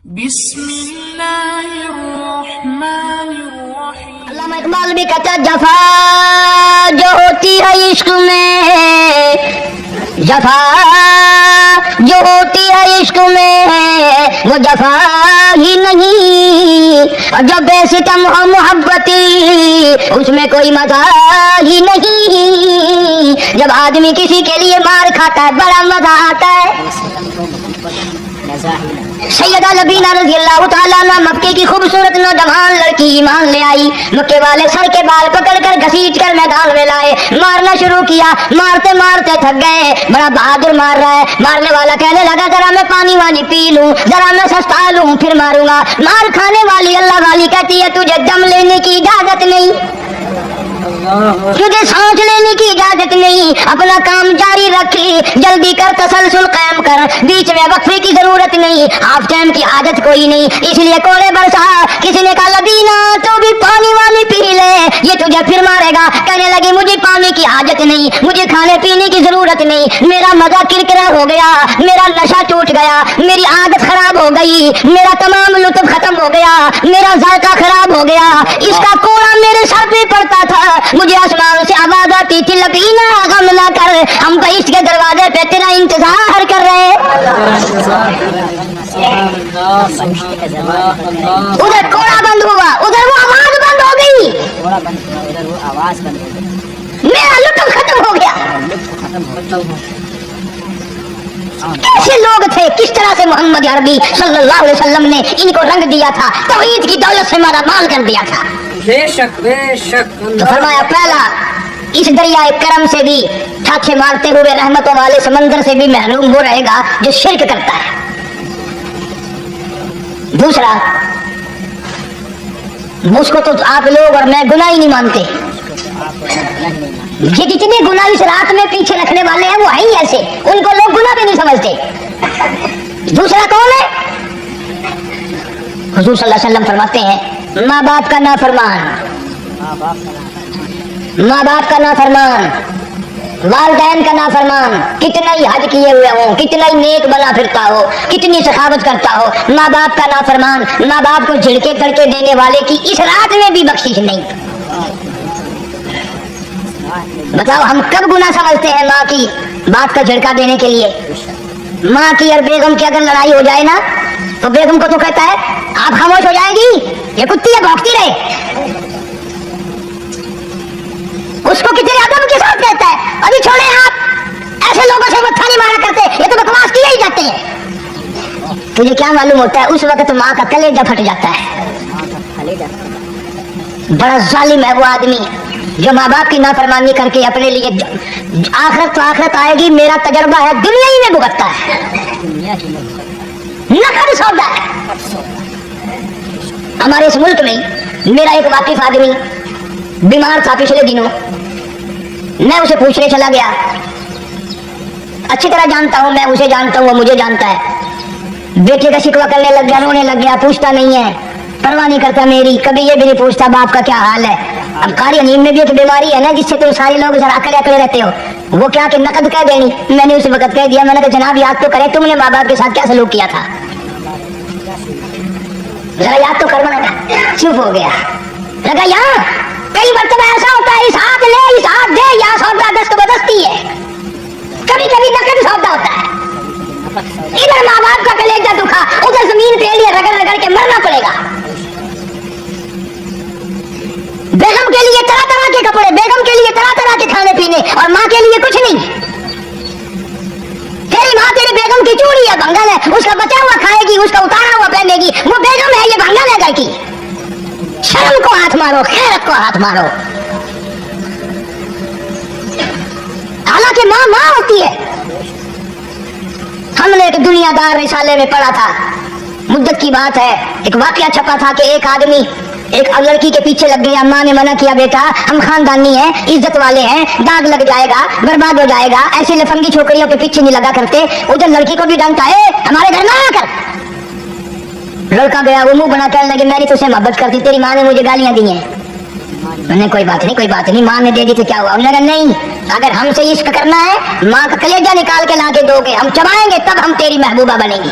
بسم اللہ الرحمن الرحیم۔ علامہ اقبال بھی کہتا جفا جو ہوتی ہے عشق میں، جفا جو ہوتی ہے عشق میں وہ جفا ہی نہیں، اور جو بے ستم ہو محبتی اس میں کوئی مزہ ہی نہیں۔ جب آدمی کسی کے لیے مار کھاتا ہے بڑا مزہ آتا ہے۔ سیدہ لبینہ رضی اللہ تعالیٰ عنہ مکے کی خوبصورت نوجوان لڑکی ایمان لے آئی، مکے والے سر کے بال پکڑ کر گھسیٹ کر میدان میں لائے، مارنا شروع کیا، مارتے مارتے تھک گئے، بڑا بہادر مار رہا ہے۔ مارنے والا کہنے لگا ذرا میں پانی وانی پی لوں، ذرا میں سستا لوں پھر ماروں گا۔ مار کھانے والی اللہ والی کہتی ہے تجھے دم لینے کی اجازت نہیں، تجھے سانس لینے کی اجازت نہیں، اپنا کام جاری رکھی، جلدی کر تسلسل قائم کر، بیچ میں وقفے کی ضرورت نہیں، ہاف ٹائم کی عادت کوئی نہیں۔ اس لیے کوڑے برسا، کسی نے کہا لبینہ تو بھی پانی وانی پی لے، یہ تجھے پھر مارے گا۔ کہنے لگی مجھے پانی کی حاجت نہیں، مجھے کھانے پینے کی ضرورت نہیں، میرا مزہ کرکرا ہو گیا، میرا نشہ ٹوٹ گیا، میری عادت خراب ہو گئی، میرا تمام لطف ختم ہو گیا، میرا ذائقہ خراب ہو گیا۔ اس کا کوڑا میرے سر پہ پڑتا تھا، مجھے آسمان سے آواز آتی تھی لبینہ غم نہ کر، ہم بہشت کے دروازے پہ تیرا انتظار کر رہے۔ ادھر کوڑا بند ہوا، ادھر وہ آواز بند ہو گئی، میرا لطف ختم ہو گیا۔ کیسے لوگ تھے، کس طرح سے محمد عربی صلی اللہ علیہ وسلم نے ان کو رنگ دیا تھا، توحید کی دولت سے مارا مال کر دیا تھا۔ بے شک بے شک۔ تو فرمایا پہلا اس دریائے کرم سے بھی چھاچے مارتے ہوئے رحمتوں والے سمندر سے بھی محروم وہ رہے گا جو شرک کرتا ہے۔ دوسرا اس کو تو آپ لوگ اور میں گناہ ہی نہیں مانتے، یہ جتنے گناہ اس رات میں پیچھے رکھنے والے ہیں وہ ہیں ہی ایسے، ان کو لوگ گناہ بھی نہیں سمجھتے۔ دوسرا کون ہے؟ حضور صلی اللہ علیہ وسلم فرماتے ہیں ماں باپ کا نافرمان، ماں باپ کا نافرمان، والدین کا نافرمان، کتنا ہی حج کیے ہوئے ہوں، کتنا ہی نیک بنا پھرتا ہو، کتنی سخاوت کرتا ہو، ماں باپ کا نافرمان، ماں باپ کو جھڑکے تڑکے دینے والے کی اس رات میں بھی بخشش نہیں۔ بتاؤ ہم کب گناہ سمجھتے ہیں ماں کی باپ کا جھڑکا دینے کے لیے؟ ماں کی اور بیگم کی اگر لڑائی ہو جائے نا تو بیگم کو تو کہتا ہے آپ خاموش ہو جائیں گی، یہ کتی ہے بھونکتی رہے، اس کو کتنے ادب کے ساتھ کہتا ہے ابھی چھوڑے آپ، ایسے لوگوں سے متھا نہیں مارا کرتے، یہ تو بکواس کیے ہی جاتے ہیں۔ تجھے کیا معلوم ہوتا ہے اس وقت ماں کا کلیجہ پھٹ جاتا ہے۔ بڑا ظالم ہے وہ آدمی جو ماں باپ کی نافرمانی کر کے اپنے لیے آخرت تو آخرت آئے گی، میرا تجربہ ہے دنیا ہی میں بھگتتا ہے، نقد سودا ہے۔ ہمارے اس ملک میں میرا ایک واقف آدمی بیمار تھا پچھلے دنوں، میں اسے پوچھنے چلا گیا، اچھی طرح جانتا ہوں، میں اسے جانتا ہوں، وہ مجھے جانتا ہے۔ بیٹے کا شکوہ کرنے لگ گیا، رونے لگ گیا، پوچھتا نہیں ہے، پرواہ نہیں کرتا میری، کبھی یہ بھی نہیں پوچھتا باپ کا کیا حال ہے۔ اب قاری نیم میں بھی ایک بیماری ہے نا جس سے تم سارے لوگ ذرا اکڑے اکڑے رہتے ہو، وہ کیا کہ نقد کہہ دینی۔ میں نے اس وقت کہہ دیا، میں نے کہا جناب یاد تو کرے تم نے ماں باپ کے ساتھ کیا سلوک کیا تھا، ذرا یاد تو کرنا۔ چپ ہو گیا، لگا یہاں کئی مرتبہ ایسا ہوتا ہے اس ہاتھ لے اس ہاتھ دے، یا سودا دست بدستی ہے، کبھی کبھی نقد سودا ہوتا ہے۔ ادھر ماں باپ کا کلیجہ دکھا، ادھر زمین پہ لیا رگڑ رگڑ کے مرنا پڑے گا۔ بیگم کے لیے طرح طرح کے کپڑے، بیگم کے لیے طرح طرح کے کھانے پینے، اور ماں کے لیے کچھ نہیں۔ تیری ماں تیرے بیگم کی چوڑی ہے، بھنگل ہے، اس کا بچا ہوا کھائے گی، اس کا اتارا ہوا پہنے گی، وہ بیگم ہے، یہ بھنگل ہے گھر کی۔ شرم کو ہاتھ مارو، خیرت کو ہاتھ مارو۔ حالانکہ ماں ماں ہوتی ہے۔ ہم نے ایک دنیا دار رسالے میں پڑھا تھا، مدت کی بات ہے، ایک واقعہ چھپا تھا کہ ایک آدمی ایک لڑکی کے پیچھے لگ گیا، ماں نے منع کیا بیٹا ہم خاندانی ہیں، عزت والے ہیں، داغ لگ جائے گا، برباد ہو جائے گا، ایسی لفنگی چھوکریوں کے پیچھے نہیں لگا کرتے۔ ادھر لڑکی کو بھی ڈانٹا ہے ہمارے گھر میں آ کر۔ لڑکا گیا، وہ منہ بنا کر لگے میں نے تو اسے محبت کرتی، تیری ماں نے مجھے گالیاں دی ہیں۔ میں نے کوئی بات نہیں کوئی بات نہیں، ماں نے دے دی تو کیا ہوا؟ انہوں نے کہا نہیں، اگر ہم سے عشق کرنا ہے ماں کا کلیجہ نکال کے لا کے دو گے، ہم چبائیں گے تب ہم تیری محبوبہ بنیں گی۔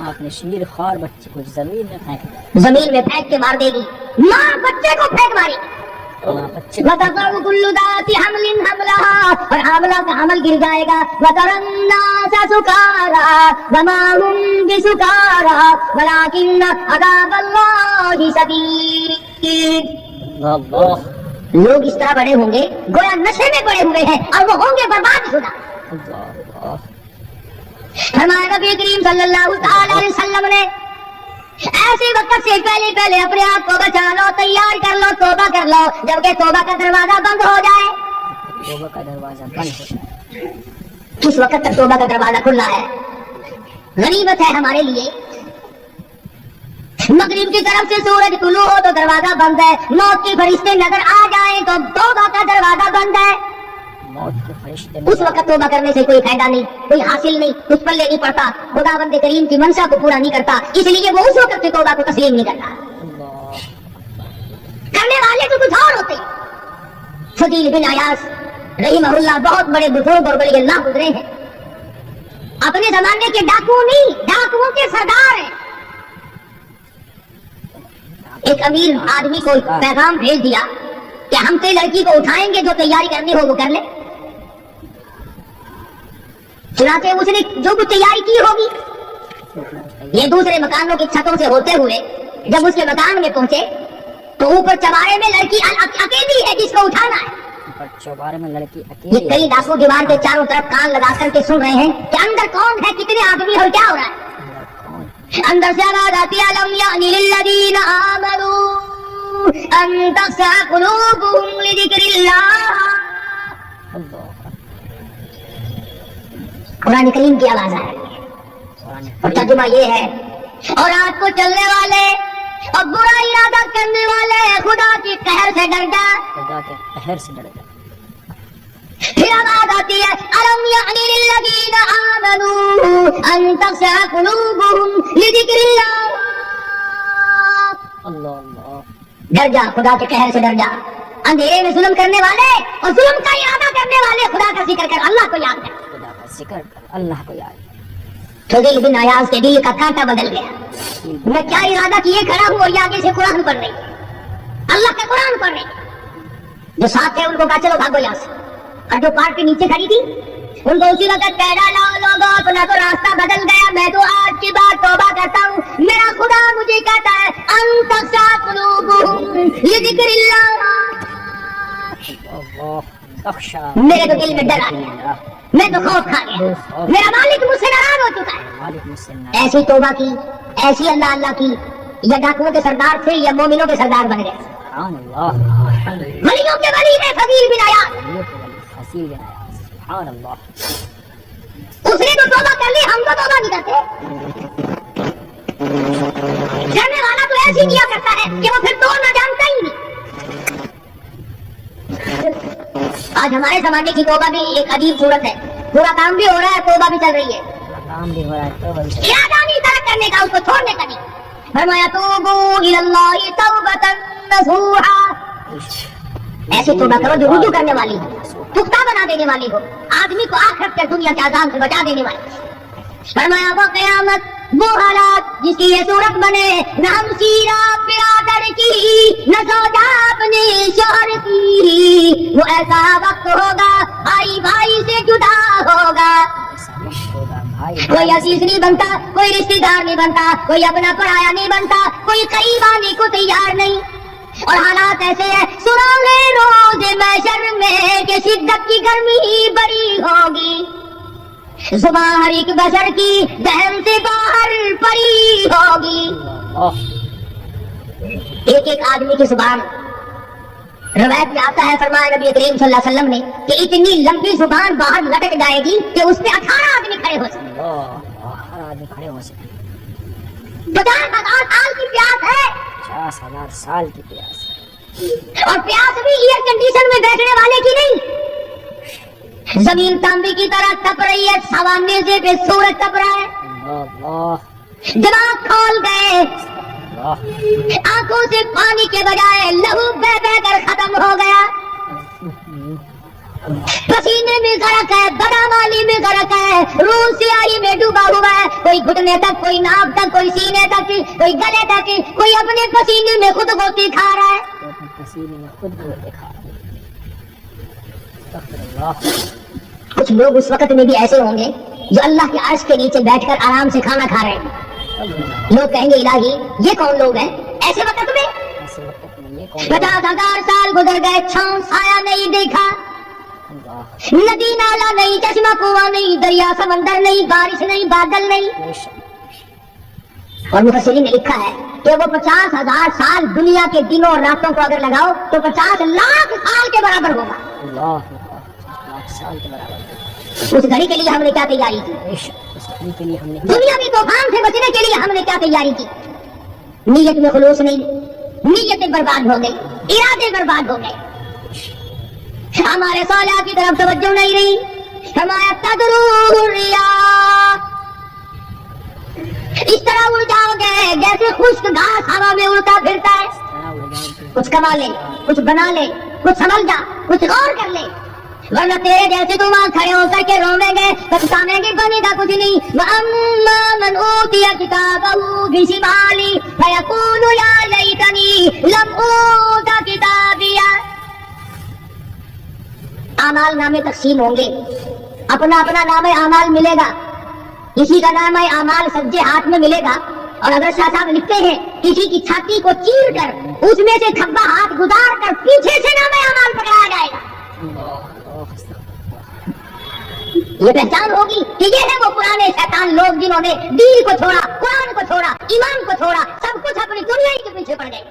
ماں اپنے شیر خوار بچے کو زمین میں پھینک دے. زمین میں پھینک کے مار دے گی. ماں بچے کو پھینک ماری. ماں بچے وَتَضَعُ كُلُّ ذَاتِ حَمْلٍ حَمْلَهَا, اور حاملہ کا حمل گر جائے گا. وَتَرَى النَّاسَ سُكَارَىٰ وَمَا هُمْ بِسُكَارَىٰ وَلَٰكِنَّ عَذَابَ اللَّهِ شَدِيدٌ. اللہ لوگ اس طرح بڑے ہوں گے گویا نشے میں پڑے ہوئے ہیں اور وہ ہوں گے برباد شدہ. اللہ فرمایا نبی کریم صلی اللہ تعالی علیہ وسلم نے ایسے وقت سے پہلے اپنے آپ کو بچا لو, تیار کر لو, توبہ کر لو, جبکہ توبہ کا دروازہ بند ہو جائے. توبہ کا دروازہ بند ہو جائے. اس وقت تک توبہ کا دروازہ کھلا ہے. غنیمت ہے ہمارے لیے. مغرب کی طرف سے سورج طلوع ہو تو دروازہ بند ہے. موت کے فرشتے نظر آ جائیں تو توبہ کا دروازہ بند ہے. موت کے فرشتے اس وقت توبہ کرنے سے کوئی فائدہ نہیں, کوئی حاصل نہیں, کچھ پلے نہیں پڑتا, خدا بند کریم کی منشا کو پورا نہیں کرتا. اس لیے وہ اس وقت سے توبہ کو تسلیم نہیں کرتا. اللہ کرنے والے تو کچھ اور ہوتے. فضیل بن عیاض رحمہ اللہ بہت بڑے بزرگ اور بڑے اللہ گزرے ہیں. اپنے زمانے کے ڈاکو نہیں, ڈاکوؤں کے سردار ہیں. ایک امیر آدمی کو پیغام بھیج دیا کہ ہم سے لڑکی کو اٹھائیں گے, جو تیاری کرنی ہو وہ کر لے. چنانچہ اس نے جو کچھ تیاری کی ہوگی, یہ دوسرے مکانوں کی چھتوں سے ہوتے ہوئے جب اس کے مکان میں پہنچے تو اوپر چوبارے میں لڑکی اکیلی ہے جس کو اٹھانا ہے. چوبارے میں لڑکی یہ اکیلی کئی ڈاکو دیوار کے چاروں طرف کان لگا کر کے سن رہے ہیں کہ اندر کون ہے, کتنے آدمی اور کیا ہو رہا ہے. اندر سے آواز آتی ہے الم یعنی للذین آمنوا ان تخشع قلوبهم لذکر اللہ. قرآن کریم کی آواز ہے اور ترجمہ یہ ہے, اور رات کو چلنے والے اور برا ارادہ کرنے والے خدا کے قہر سے ڈر جا. خدا کے قہر سے ڈر جا. پھر آواز آتی ہے الم یعنی للذین آمنوا ان تخشع قلوبهم لذکر اللہ. اللہ اللہ ڈر جا, خدا کے قہر سے ڈر جا. اندھیرے میں ظلم کرنے والے اور ظلم کا ارادہ کرنے والے خدا کا ذکر کر, اللہ کو یاد کر. خدا کا ذکر کر, اللہ کو یاد کر. فضیل بن عیاض کے دل کا کانٹا بدل گیا. میں کیا ارادہ کیے کھڑا ہوں اور یہ آگے سے قرآن پڑھ رہی, اللہ کا قرآن پڑھ رہی. جو ساتھ تھے ان کو کہا چلو بھاگو یہاں سے, اور جو پارٹ کے نیچے کھڑی تھی ان کو اسی وقت کہہ ڈالا لوگوں اپنا تو راستہ بدل گیا, میں تو آج کی بات توبہ کرتا ہوں. میرا خدا مجھے کہتا ہے ان تخشع قلوبهم لذکر اللہ. میرے تو دل میں ڈر آ گیا, میں تو خوف کھا گیا, میرا مالک مجھ سے ناراض ہو چکا ہے. ایسی توبہ کی, ایسی اللہ اللہ کی, یا ڈاکوؤں کے سردار تھے یا مومنوں کے سردار بن گئے. ولیوں کے ولی ہے فضیل بن عیاض. سبحان اللہ. اس نے تو توبہ کر لی, ہم تو توبہ نہیں کرتے. کرنے والا تو ایسی کیا کرتا ہے کہ وہ پھر توڑنا جانتا ہی نہیں. آج ہمارے زمانے کی توبہ بھی ایک عجیب صورت ہے. پورا کام بھی ہو رہا ہے, توبہ بھی چل رہی ہے. کام بھی ہو رہا ہے, توبہ بھی. ارادہ نہیں ترک کرنے کا, اس کو چھوڑنے کا نہیں. فرمایا توبو الی اللہ توبۃ نصوحا. ایسی توبہ کرو جو رجوع کرنے والی ہو, پختہ بنا دینے والی ہو, آدمی کو آخرت کے دنیا کے عذاب سے بچا دینے والی. فرمایا وہ قیامت وہ حالات جس کی یہ صورت بنے, نہ ہم سیرا برادر کی نہ سودا اپنے شوہر کی. وہ ایسا وقت ہوگا بھائی بھائی سے جدا ہوگا. کوئی عزیز نہیں بنتا, کوئی رشتہ دار نہیں بنتا, کوئی اپنا پرایا نہیں بنتا, کوئی قریب آنے کو تیار نہیں. اور حالات ایسے ہیں سراغے روز محشر میں کہ شدت کی گرمی ہی بڑی ہوگی. زبان ہر ایک بشر کی دہن سے باہر پڑی ہوگی. ایک ایک آدمی کی زبان, روایت میں آتا ہے فرمایا نبی کریم صلی اللہ علیہ وسلم نے کہ اتنی لمبی زبان باہر لٹک جائے گی کہ اس پہ 18 آدمی کھڑے ہو سکتے. 50,000 سال کی پیاس ہے, 50,000 سال کی پیاس. اور پیاس بھی ایئر کنڈیشن میں بیٹھنے والے کی نہیں. زمین تانبے کی طرح تپ رہی ہے, ہوا نیزے پہ سورج تپ رہا ہے. دماغ کھول گئے, آنکھوں سے پانی کے بجائے لہو بہ بہ کر ختم ہو گیا. پسینے میں غرق ہے، بدامالی میں غرق ہے، روح سیاہی میں ڈوبا ہوا ہے، کوئی گھٹنے تک، کوئی ناک تک، کوئی سینے تک، کوئی گلے تک، کوئی اپنے پسینے میں خود گوتی کھا رہا ہے۔ تو اپنے پسینے میں خود کو دکھا رہے ہیں۔ استغفر اللہ۔ کچھ لوگ اس وقت میں بھی ایسے ہوں گے جو اللہ کے عرش کے نیچے بیٹھ کر آرام سے کھانا کھا رہے ہیں، لوگ کہیں گے الہی یہ کون لوگ ہیں ایسے وقت میں؟ ایسے وقت میں یہ کون 50,000 سال گزر گئے، چھاؤں سایہ نہیں دیکھا، اللہ ندی نالا نہیں، چشمہ کنواں نہیں، دریا سمندر نہیں، بارش نہیں، بادل نہیں۔ بے شک اور مفسرین نے لکھا ہے کہ وہ 50,000 سال دنیا کے دنوں اور راتوں کو اگر لگاؤ تو 50 لاکھ سال کے برابر ہوگا۔ اللہ لاکھ سال کے برابر ہے۔ اس گھڑی کے لیے ہم نے کیا تیاری کی؟ بے شک اس گھڑی کے لیے ہم نے دنیا کی طوفان سے بچنے کے لیے ہم نے کیا تیاری کی؟ نیت میں خلوص نہیں، نیتیں برباد ہو گئی، ارادے برباد ہو گئے، ہمارے صالحات کی طرف توجہ نہیں رہی، ہمارا تدرو الریاح، اس طرح اڑ جاؤ گے جیسے خشک گھاس ہوا میں اڑتا پھرتا ہے۔ کچھ کما لے، کچھ بنا لے، کچھ سمجھ جا، کچھ غور کر لے، ورنہ تیرے جیسے تو وہاں کھڑے ہو کر کے رویں گے، پچھتانے کے بنے گا کچھ نہیں۔ وَأَمَّا مَنْ أُوتِيَ كِتَابَهُ بِشِمَالِهِ فَيَقُولُ يَا لَيْتَنِي لَمْ أُوتَ كِتَابِيَهْ۔ اعمال نامے تقسیم ہوں گے، اپنا اپنا نام اعمال ملے گا، کسی کا نام اعمال سجے ہاتھ میں ملے گا، اور اگر شاہ صاحب لکھتے ہیں کسی کی چھاتی کو چیر کر اس میں سے کھبا ہاتھ گزار کر پیچھے سے نام اعمال پکڑایا جائے گا۔ یہ پہچان ہوگی کہ یہ ہے وہ پرانے شیطان لوگ جنہوں نے دین کو چھوڑا، قرآن کو چھوڑا، ایمان کو چھوڑا، سب کچھ اپنی دنیا ہی کے پیچھے پڑ گئے۔